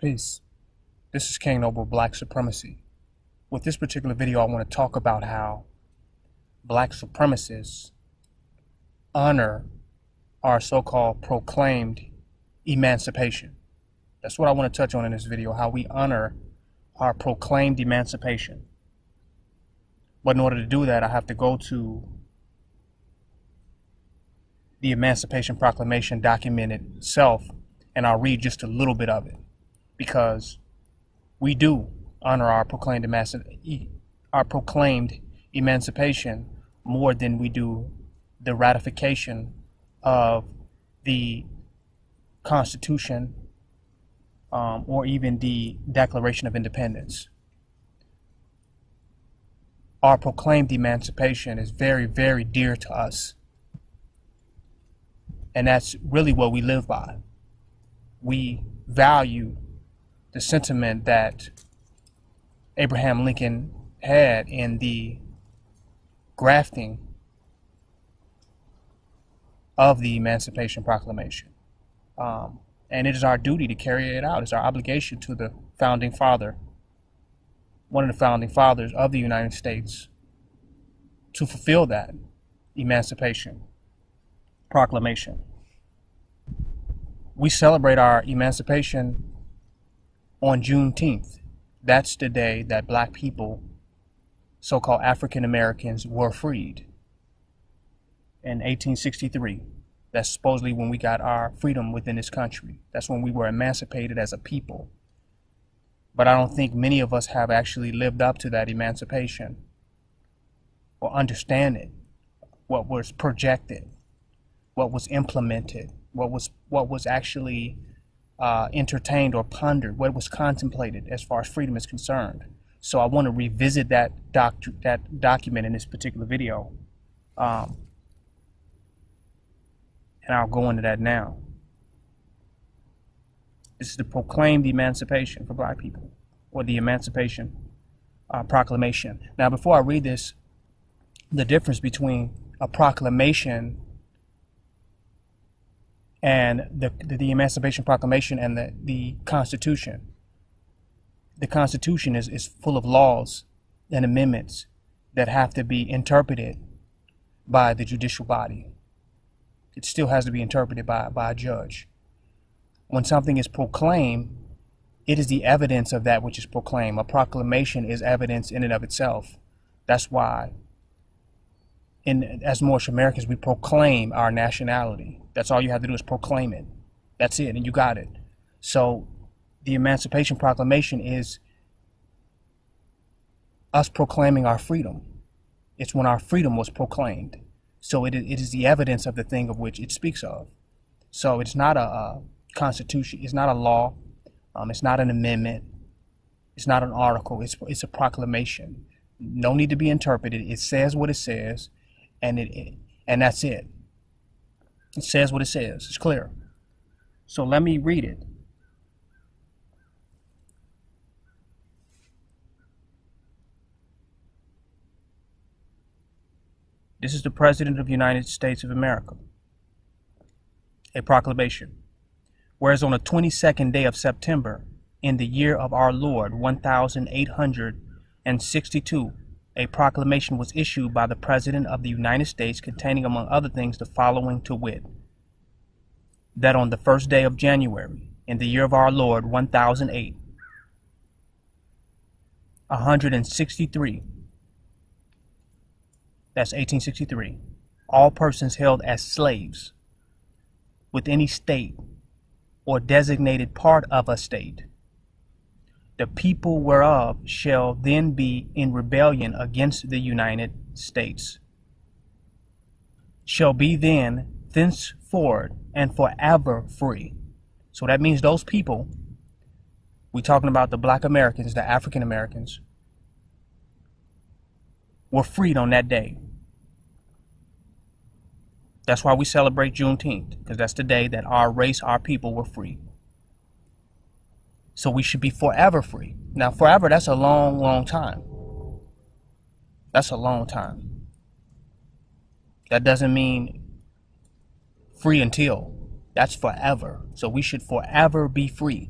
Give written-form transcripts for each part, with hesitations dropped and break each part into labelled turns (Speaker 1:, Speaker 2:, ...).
Speaker 1: Peace. This is King Noble Black Supremacy. With this particular video, I want to talk about how Black Supremacists honor our so-called proclaimed emancipation. That's what I want to touch on in this video, how we honor our proclaimed emancipation. But in order to do that, I have to go to the Emancipation Proclamation document itself, and I'll read just a little bit of it, because we do honor our proclaimed emancipation more than we do the ratification of the Constitution or even the Declaration of Independence. Our proclaimed emancipation is very, very dear to us. And that's really what we live by. We value the sentiment that Abraham Lincoln had in the grafting of the Emancipation Proclamation. And it is our duty to carry it out. It's our obligation to the founding father, one of the founding fathers of the United States, to fulfill that Emancipation Proclamation. We celebrate our emancipation on Juneteenth. That's the day that Black people, so-called African Americans, were freed in 1863. That's supposedly when we got our freedom within this country. That's when we were emancipated as a people. But I don't think many of us have actually lived up to that emancipation or understand it, what was projected, what was implemented, what was actually entertained or pondered, what was contemplated as far as freedom is concerned. So I want to revisit that document in this particular video, and I'll go into that now. This is the Proclaimed Emancipation for Black people, or the Emancipation Proclamation. Now, before I read this, the difference between a proclamation and the Emancipation Proclamation and the Constitution. The Constitution is full of laws and amendments that have to be interpreted by the judicial body. It still has to be interpreted by a judge. When something is proclaimed, it is the evidence of that which is proclaimed. A proclamation is evidence in and of itself. That's why as Moorish Americans, we proclaim our nationality. That's all you have to do is proclaim it. That's it, and you got it. So the Emancipation Proclamation is us proclaiming our freedom. It's when our freedom was proclaimed. So it is the evidence of the thing of which it speaks of. So it's not a constitution. It's not a law. It's not an amendment. It's not an article. It's a proclamation. No need to be interpreted. It says what it says. And that's it. It says what it says. It's clear. So let me read it. This is the President of the United States of America. A proclamation. Whereas on the 22nd day of September, in the year of our Lord, 1862, a proclamation was issued by the President of the United States containing, among other things, the following, to wit, that on the first day of January, in the year of our Lord, 163, that's 1863, all persons held as slaves with any state or designated part of a state, the people whereof shall then be in rebellion against the United States, shall be then thenceforward and forever free. So that means those people, we're talking about the Black Americans, the African Americans, were freed on that day. That's why we celebrate Juneteenth, because that's the day that our race, our people were free. So we should be forever free. Now, forever, that's a long, long time. That's a long time. That doesn't mean free until. That's forever. So we should forever be free.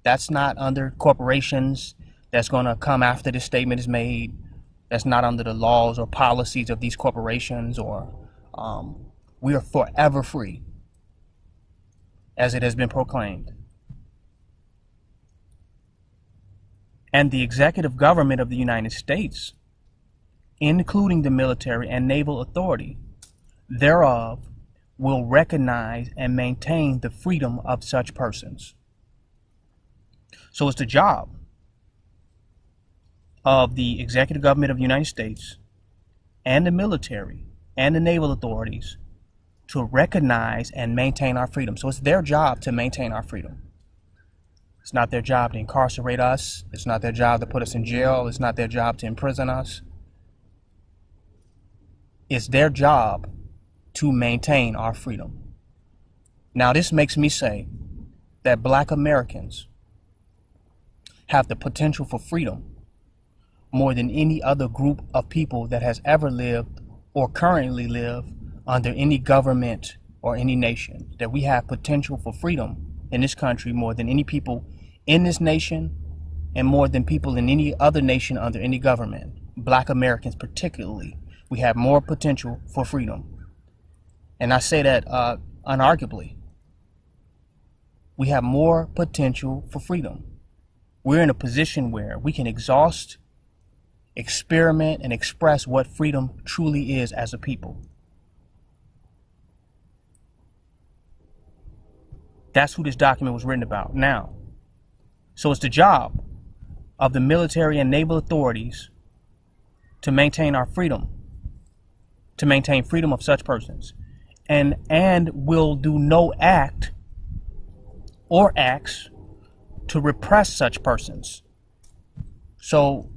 Speaker 1: That's not under corporations that's going to come after this statement is made. That's not under the laws or policies of these corporations, or we are forever free, as it has been proclaimed. And the executive government of the United States, including the military and naval authority thereof, will recognize and maintain the freedom of such persons. So it's the job of the executive government of the United States and the military and the naval authorities to recognize and maintain our freedom. So it's their job to maintain our freedom. It's not their job to incarcerate us. It's not their job to put us in jail. It's not their job to imprison us. It's their job to maintain our freedom. Now, this makes me say that Black Americans have the potential for freedom more than any other group of people that has ever lived or currently live under any government or any nation. That we have potential for freedom in this country more than any people in this nation, and more than people in any other nation under any government. Black Americans particularly, we have more potential for freedom. And I say that unarguably. We have more potential for freedom. We're in a position where we can exhaust, experiment, and express what freedom truly is as a people. That's who this document was written about. Now, so it's the job of the military and naval authorities to maintain our freedom, to maintain freedom of such persons, and will do no act or acts to repress such persons. So,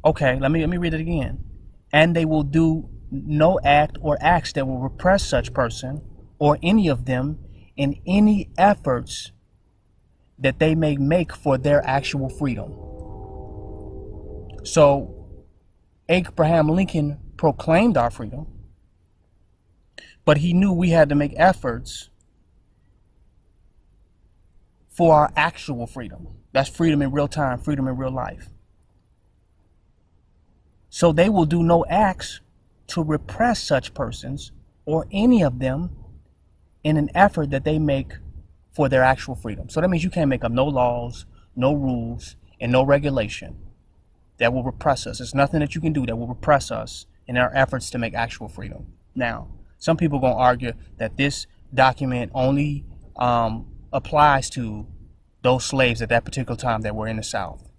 Speaker 1: okay, let me read it again. And they will do no act or acts that will repress such person or any of them in any efforts that they may make for their actual freedom. So Abraham Lincoln proclaimed our freedom, but he knew we had to make efforts for our actual freedom. That's freedom in real time, freedom in real life. So they will do no acts to repress such persons or any of them in an effort that they make for their actual freedom. So that means you can't make up no laws, no rules, and no regulation that will repress us. There's nothing that you can do that will repress us in our efforts to make actual freedom. Now, some people are going to argue that this document only applies to those slaves at that particular time that were in the South.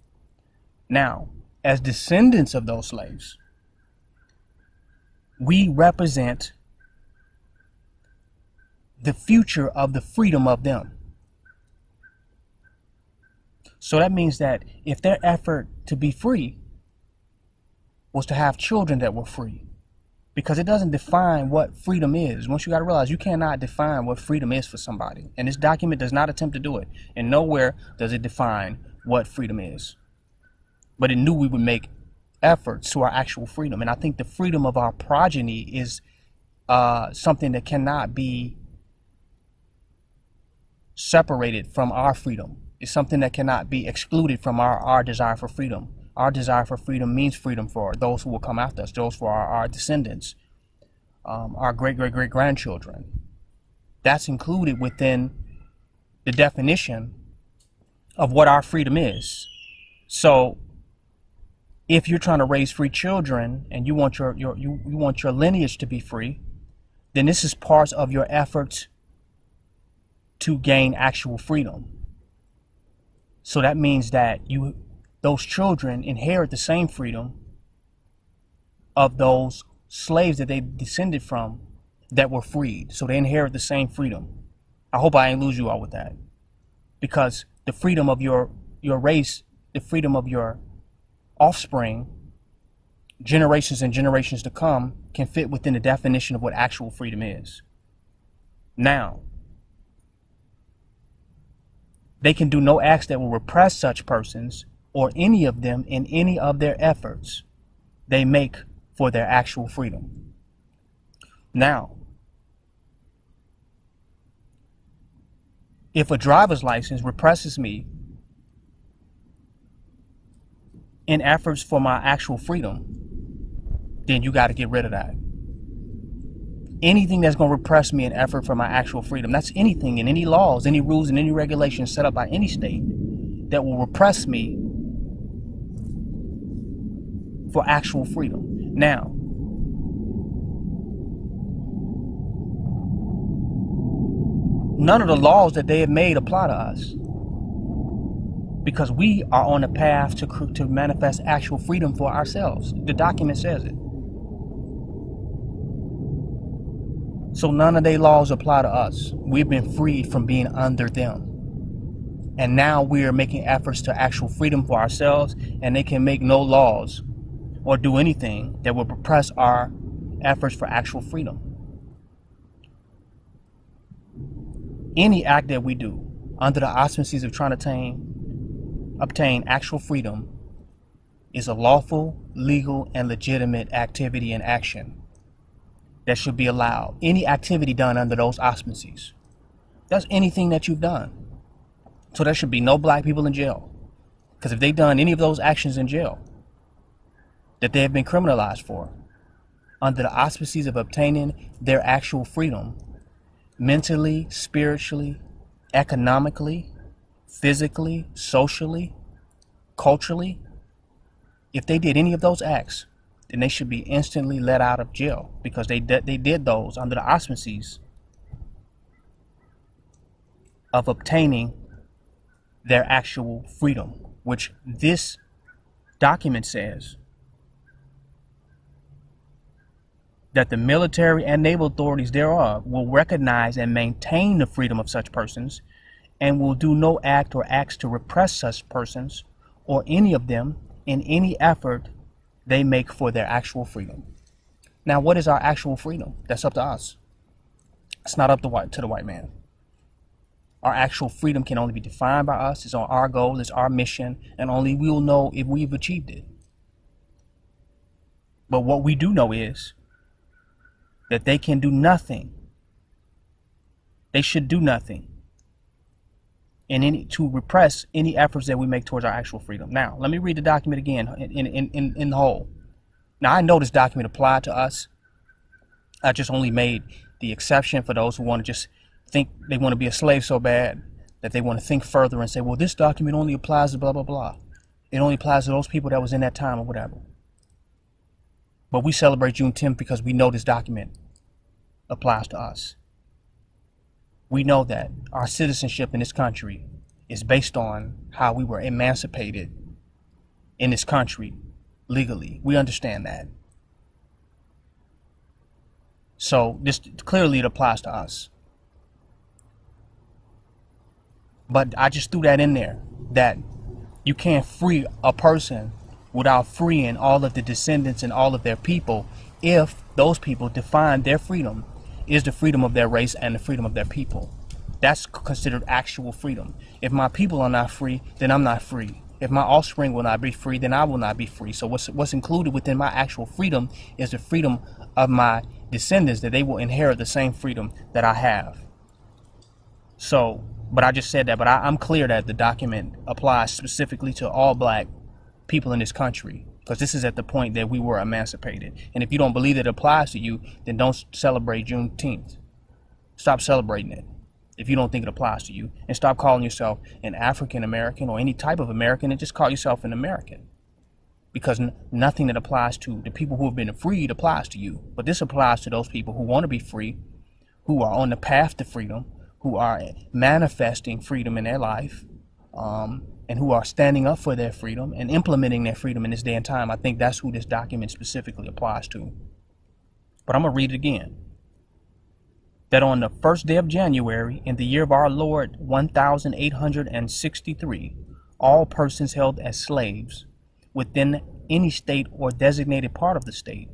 Speaker 1: Now, as descendants of those slaves, we represent the future of the freedom of them. So that means that if their effort to be free was to have children that were free, because it doesn't define what freedom is. Once you got to realize you cannot define what freedom is for somebody. And this document does not attempt to do it. And nowhere does it define what freedom is. But it knew we would make efforts to our actual freedom. And I think the freedom of our progeny is something that cannot be separated from our freedom. It's something that cannot be excluded from our desire for freedom. Our desire for freedom means freedom for those who will come after us, those for our descendants, our great-great-great-grandchildren. That's included within the definition of what our freedom is. So if you're trying to raise free children and you want your lineage to be free, then this is part of your efforts to gain actual freedom. So that means that those children inherit the same freedom of those slaves that they descended from that were freed. So they inherit the same freedom. I hope I ain't lose you all with that. Because the freedom of your race, the freedom of your offspring, generations and generations to come, can fit within the definition of what actual freedom is. Now, they can do no acts that will repress such persons or any of them in any of their efforts they make for their actual freedom. Now, if a driver's license represses me in efforts for my actual freedom, then you got to get rid of that. Anything that's going to repress me in effort for my actual freedom, that's anything in any laws, any rules, and any regulations set up by any state that will repress me for actual freedom. Now, none of the laws that they have made apply to us, because we are on a path to manifest actual freedom for ourselves. The document says it. So none of their laws apply to us. We've been freed from being under them. And now we are making efforts to actual freedom for ourselves, and they can make no laws or do anything that will repress our efforts for actual freedom. Any act that we do under the auspices of trying to obtain actual freedom is a lawful, legal, and legitimate activity and action that should be allowed. Any activity done under those auspices. That's anything that you've done. So there should be no black people in jail. Because if they've done any of those actions in jail that they have been criminalized for, under the auspices of obtaining their actual freedom, mentally, spiritually, economically, physically, socially, culturally, if they did any of those acts, then they should be instantly let out of jail, because they did those under the auspices of obtaining their actual freedom, which this document says that the military and naval authorities thereof will recognize and maintain the freedom of such persons, and will do no act or acts to repress such persons or any of them in any effort they make for their actual freedom. Now, what is our actual freedom? That's up to us. It's not up to the white man. Our actual freedom can only be defined by us. It's on our goal, it's our mission, and only we will know if we've achieved it. But what we do know is that they can do nothing. They should do nothing to repress any efforts that we make towards our actual freedom. Now, let me read the document again in the whole. Now, I know this document applied to us. I just only made the exception for those who want to just think they want to be a slave so bad that they want to think further and say, well, this document only applies to blah, blah, blah. It only applies to those people that was in that time or whatever. But we celebrate Juneteenth because we know this document applies to us. We know that our citizenship in this country is based on how we were emancipated in this country legally. We understand that. So this clearly it applies to us. But I just threw that in there, that you can't free a person without freeing all of the descendants and all of their people, if those people define their freedom is the freedom of their race and the freedom of their people. That's considered actual freedom. If my people are not free, then I'm not free. If my offspring will not be free, then I will not be free. So what's included within my actual freedom is the freedom of my descendants, that they will inherit the same freedom that I have. So, but I just said that, but I'm clear that the document applies specifically to all black people in this country, because this is at the point that we were emancipated. And if you don't believe that it applies to you, then don't celebrate Juneteenth. Stop celebrating it if you don't think it applies to you, and stop calling yourself an African American or any type of American, and just call yourself an American, because nothing that applies to the people who have been freed applies to you. But this applies to those people who want to be free, who are on the path to freedom, who are manifesting freedom in their life, and who are standing up for their freedom and implementing their freedom in this day and time. I think that's who this document specifically applies to. But I'm going to read it again. That on the first day of January, in the year of our Lord 1863, all persons held as slaves within any state or designated part of the state,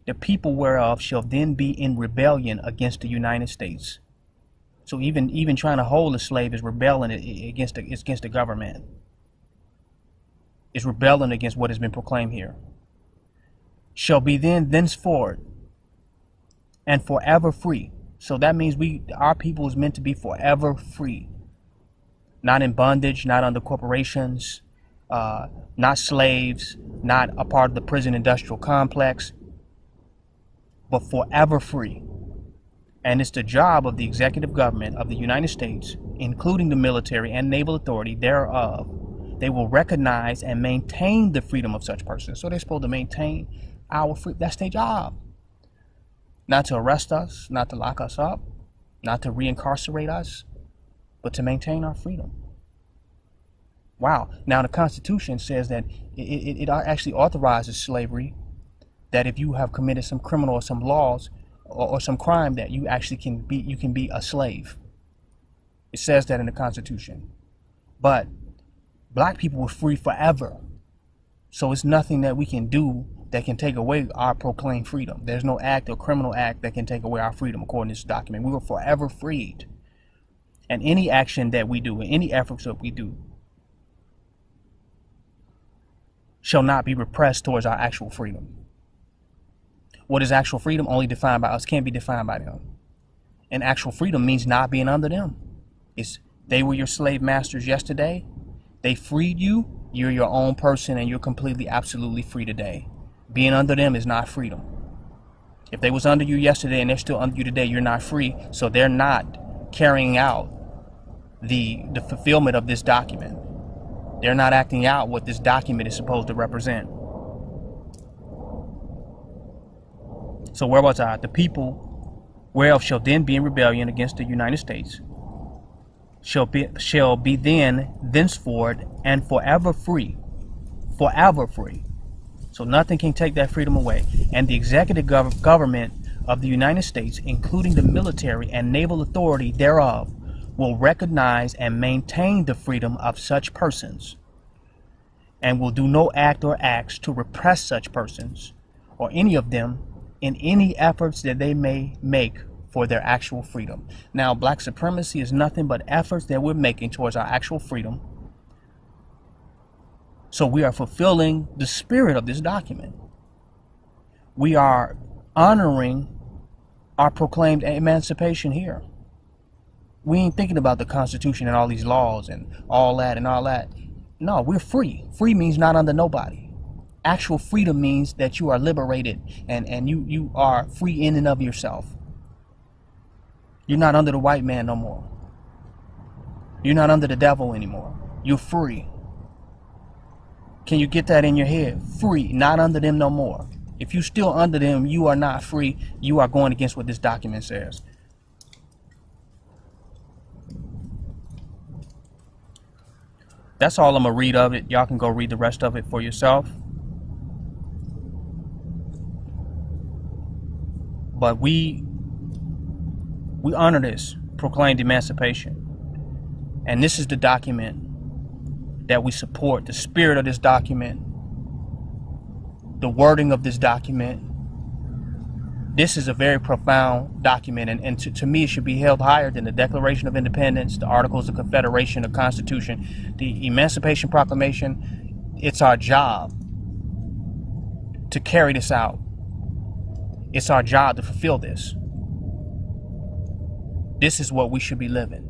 Speaker 1: the people whereof shall then be in rebellion against the United States. So even trying to hold a slave is rebelling against the government. It's rebelling against what has been proclaimed here. Shall be then thenceforward and forever free. So that means our people is meant to be forever free. Not in bondage, not under corporations, not slaves, not a part of the prison industrial complex, but forever free. And it's the job of the executive government of the United States, including the military and naval authority thereof. They will recognize and maintain the freedom of such persons. So they're supposed to maintain our freedom. That's their job. Not to arrest us, not to lock us up, not to reincarcerate us, but to maintain our freedom. Wow. Now the Constitution says that it actually authorizes slavery, that if you have committed some criminal or some laws or some crime, that you actually can be a slave. It says that in the Constitution. But black people were free forever. So it's nothing that we can do that can take away our proclaimed freedom. There's no act or criminal act that can take away our freedom, according to this document. We were forever freed. And any action that we do, any efforts that we do, shall not be repressed towards our actual freedom. What is actual freedom? Only defined by us, can't be defined by them. And actual freedom means not being under them. They were your slave masters yesterday. They freed you. You're your own person and you're completely, absolutely free today. Being under them is not freedom. If they was under you yesterday and they're still under you today, you're not free. So they're not carrying out the fulfillment of this document. They're not acting out what this document is supposed to represent. So where was I? The people whereof shall then be in rebellion against the United States shall be then, thenceforward, and forever free. Forever free. So nothing can take that freedom away. And the executive government of the United States, including the military and naval authority thereof, will recognize and maintain the freedom of such persons, and will do no act or acts to repress such persons or any of them in any efforts that they may make for their actual freedom. Now, black supremacy is nothing but efforts that we're making towards our actual freedom. So we are fulfilling the spirit of this document. We are honoring our proclaimed emancipation here. We ain't thinking about the Constitution and all these laws and all that and all that. No, we're free. Free means not under nobody. Actual freedom means that you are liberated and you are free in and of yourself. You're not under the white man no more. You're not under the devil anymore. You're free. Can you get that in your head? Free, not under them no more. If you're still under them, you are not free. You are going against what this document says. That's all I'm going to read of it. Y'all can go read the rest of it for yourself. But we honor this proclaimed emancipation. And this is the document that we support. The spirit of this document. The wording of this document. This is a very profound document, and to me it should be held higher than the Declaration of Independence, the Articles of Confederation, the Constitution, the Emancipation Proclamation. It's our job to carry this out. It's our job to fulfill this. This is what we should be living,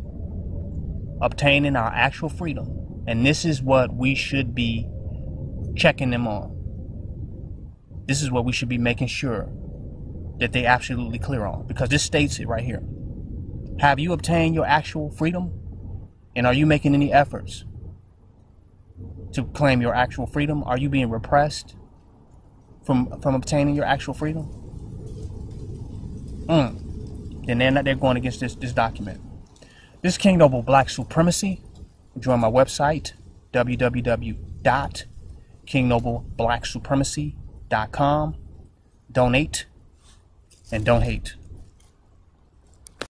Speaker 1: obtaining our actual freedom, and this is what we should be checking them on. This is what we should be making sure that they absolutely clear on, because this states it right here. Have you obtained your actual freedom? And are you making any efforts to claim your actual freedom? Are you being repressed from obtaining your actual freedom? Then they're going against this document. This is King Noble Black Supremacy. Join my website, www.kingnobleblacksupremacy.com. Donate and don't hate.